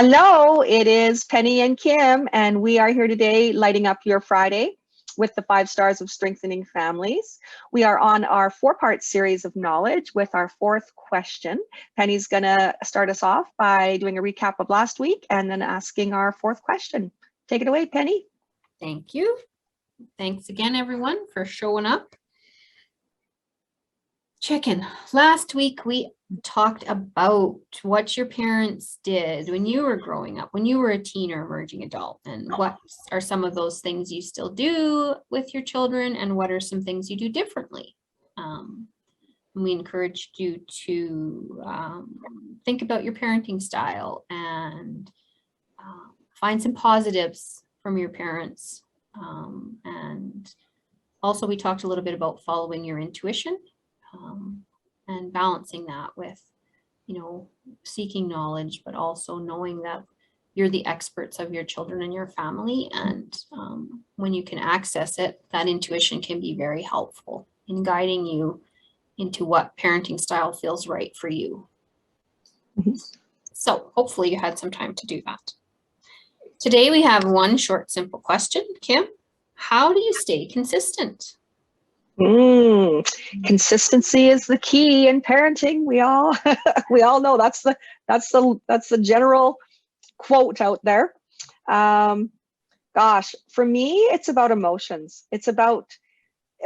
Hello, it is Penny and Kim, and we are here today lighting up your Friday with the 5 stars of strengthening families. We are on our 4-part series of knowledge with our 4th question. Penny's gonna start us off by doing a recap of last week and then asking our 4th question. Take it away, Penny. Thank you. Thanks again, everyone, for showing up. Check-in. Last week, we talked about what your parents did when you were growing up, when you were a teen or emerging adult, and what are some of those things you still do with your children, and what are some things you do differently. We encouraged you to think about your parenting style and find some positives from your parents. And also we talked a little bit about following your intuition. And balancing that with, seeking knowledge, but also knowing that you're the experts of your children and your family. And when you can access it, that intuition can be very helpful in guiding you into what parenting style feels right for you. So hopefully you had some time to do that. Today we have one short, simple question. Kim, how do you stay consistent? Consistency is the key in parenting. We all know that's the general quote out there. Gosh, for me, it's about emotions. It's about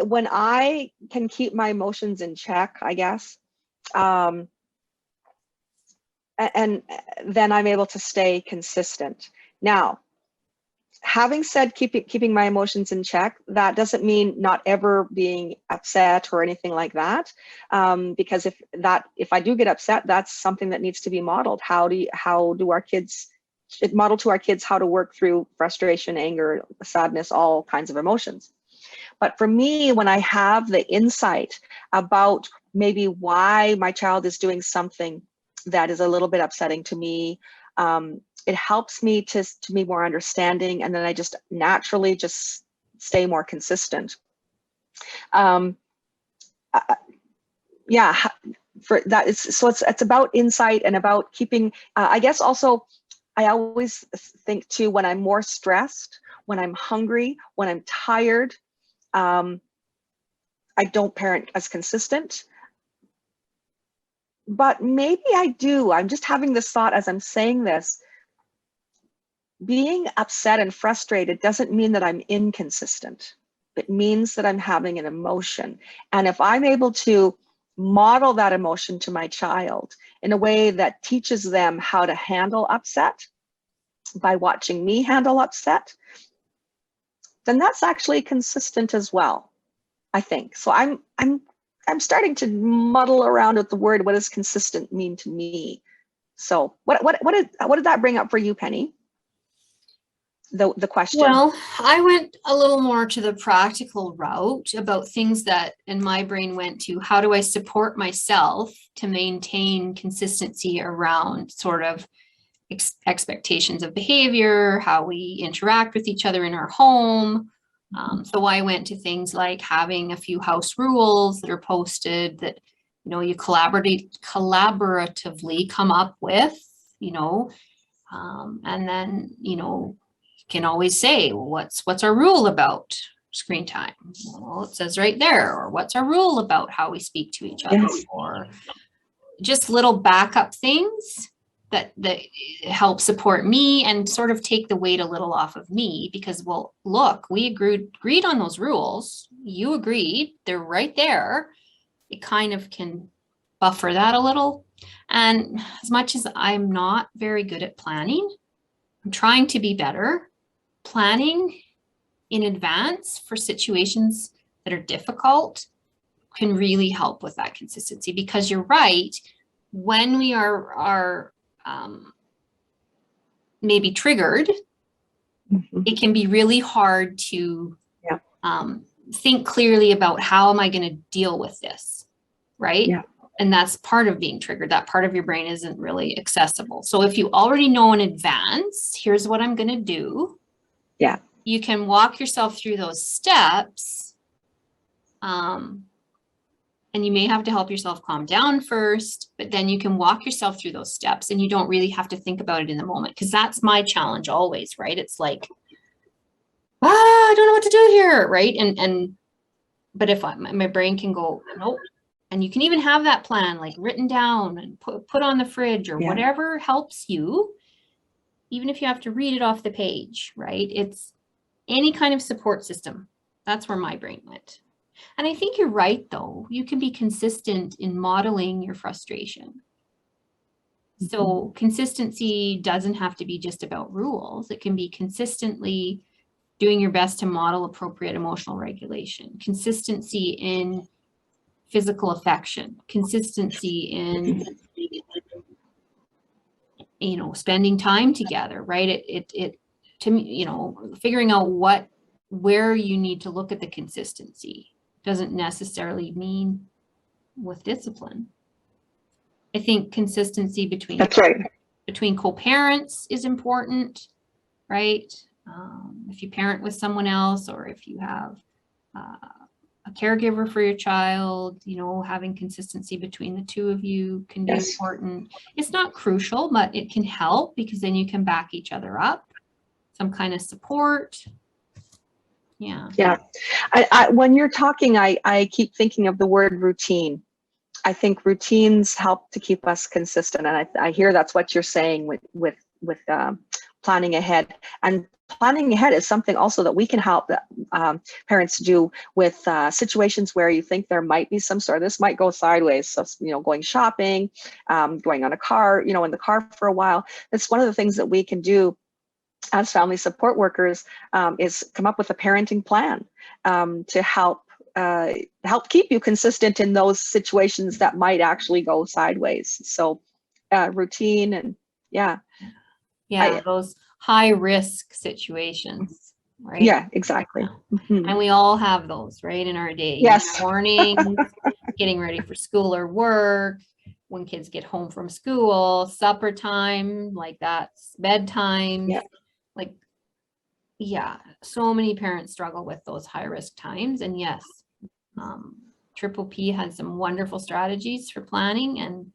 when I can keep my emotions in check, I guess. And then I'm able to stay consistent. Now, having said keeping my emotions in check, that doesn't mean not ever being upset or anything like that. Because if I do get upset, that's something that needs to be modeled. How do our kids model to our kids how to work through frustration, anger, sadness, all kinds of emotions. But for me, when I have the insight about maybe why my child is doing something that is a little bit upsetting to me, it helps me to be more understanding, and then I just naturally just stay more consistent. Yeah, for that is so it's about insight and about keeping. I guess also, I always think too, when I'm more stressed, when I'm hungry, when I'm tired, I don't parent as consistent. But maybe I do. I'm just having this thought as I'm saying this. Being upset and frustrated doesn't mean that I'm inconsistent. It means that I'm having an emotion. And if I'm able to model that emotion to my child in a way that teaches them how to handle upset by watching me handle upset, then that's actually consistent as well, I think. So I'm starting to muddle around with the word, what does consistent mean to me? So what did that bring up for you, Penny? The question? Well, I went a little more to the practical route about things that, and my brain went to, how do I support myself to maintain consistency around sort of expectations of behavior, how we interact with each other in our home. So I went to things like having a few house rules that are posted that, you collaboratively come up with, and then, can always say, well, what's our rule about screen time? Well, it says right there. Or what's our rule about how we speak to each other? Yes. Or just little backup things that help support me and sort of take the weight a little off of me, because, well, look, we agreed on those rules. You agreed, they're right there. It kind of can buffer that a little. And as much as I'm not very good at planning, I'm trying to be better. Planning in advance for situations that are difficult can really help with that consistency, because you're right. When we are maybe triggered, it can be really hard to think clearly about how am I going to deal with this, right? Yeah. And that's part of being triggered. That part of your brain isn't really accessible. So if you already know in advance, here's what I'm going to do. Yeah. You can walk yourself through those steps. And And you may have to help yourself calm down first, but then you can walk yourself through those steps and you don't really have to think about it in the moment. Because that's my challenge always, right? It's like, I don't know what to do here, right? But if my brain can go, nope. And you can even have that plan like written down and put on the fridge or whatever helps you, even if you have to read it off the page, right? It's any kind of support system. That's where my brain went. And I think you're right, though. You can be consistent in modeling your frustration. So consistency doesn't have to be just about rules. It can be consistently doing your best to model appropriate emotional regulation, consistency in physical affection, consistency in, spending time together, right? It to me, figuring out where you need to look at the consistency doesn't necessarily mean with discipline. I think consistency between co-parents is important, right? If you parent with someone else, or if you have a caregiver for your child, having consistency between the two of you can be important. It's not crucial, but it can help because then you can back each other up, some kind of support. Yeah. When you're talking, I keep thinking of the word routine. I think routines help to keep us consistent, and I hear that's what you're saying with planning ahead. And planning ahead is something also that we can help parents do with situations where you think there might be some sort of, this might go sideways. So, going shopping, going on a car, in the car for a while. That's one of the things that we can do as family support workers, is come up with a parenting plan to help keep you consistent in those situations that might actually go sideways. So routine and those high risk situations, right? Yeah, exactly. And we all have those, right, in our day. Yes. Morning, getting ready for school or work, when kids get home from school, supper time, like that's bedtime. So many parents struggle with those high risk times. And yes, Triple P has some wonderful strategies for planning, and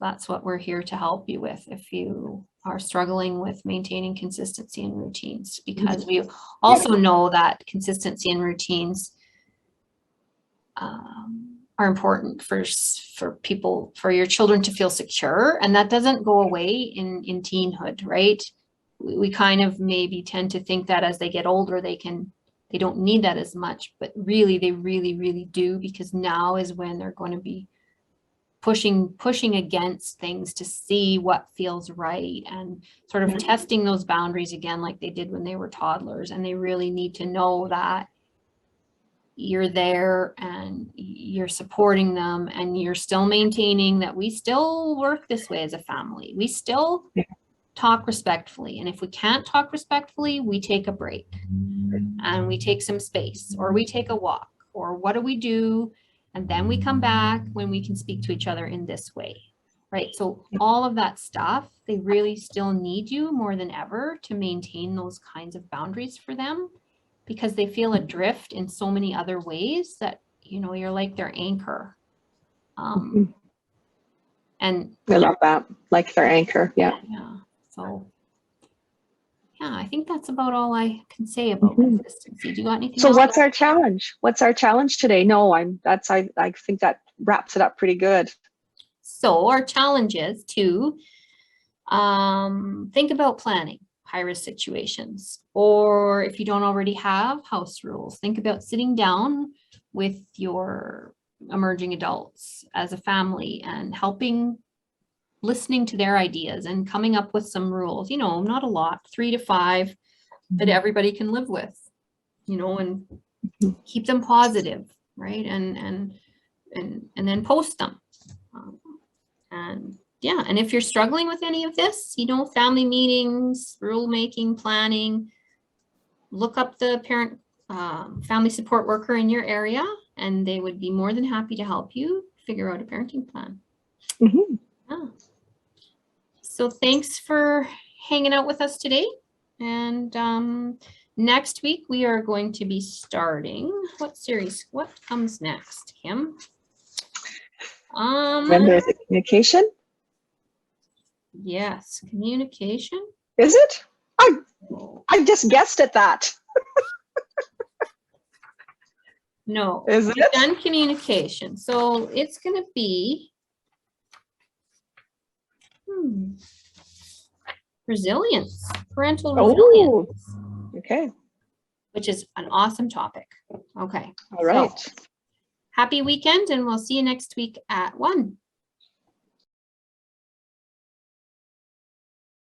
that's what we're here to help you with if you are struggling with maintaining consistency and routines, because we also know that consistency and routines are important for people, for your children to feel secure, and that doesn't go away in teenhood, right? We kind of maybe tend to think that as they get older, they don't need that as much, but really, they really do, because now is when they're going to be pushing against things to see what feels right, and sort of testing those boundaries again, like they did when they were toddlers. And they really need to know that you're there and you're supporting them, and you're still maintaining that we still work this way as a family. We still talk respectfully. And if we can't talk respectfully, we take a break and we take some space, or we take a walk, or what do we do? And then we come back when we can speak to each other in this way, right? So all of that stuff, they really still need you more than ever to maintain those kinds of boundaries for them, because they feel adrift in so many other ways that, you're like their anchor. And I love that, like their anchor. Yeah. So I think that's about all I can say about consistency. Do you got anything So else? what's our challenge? What's our challenge today? No, I think that wraps it up pretty good. So our challenge is to think about planning high-risk situations, or if you don't already have house rules, think about sitting down with your emerging adults as a family and listening to their ideas and coming up with some rules, not a lot, 3 to 5 that everybody can live with, and keep them positive, right? And then post them. And if you're struggling with any of this, family meetings, rule making, planning, look up the parent family support worker in your area, and they would be more than happy to help you figure out a parenting plan. So thanks for hanging out with us today. And Next week, we are going to be starting, what series? What comes next, Kim? When there's a communication, Yes, communication. is it? I just guessed at that. No, Is we've it? done communication. So it's going to be resilience, parental resilience, Okay. which is an awesome topic. Okay. All right. So, happy weekend, and we'll see you next week at 1.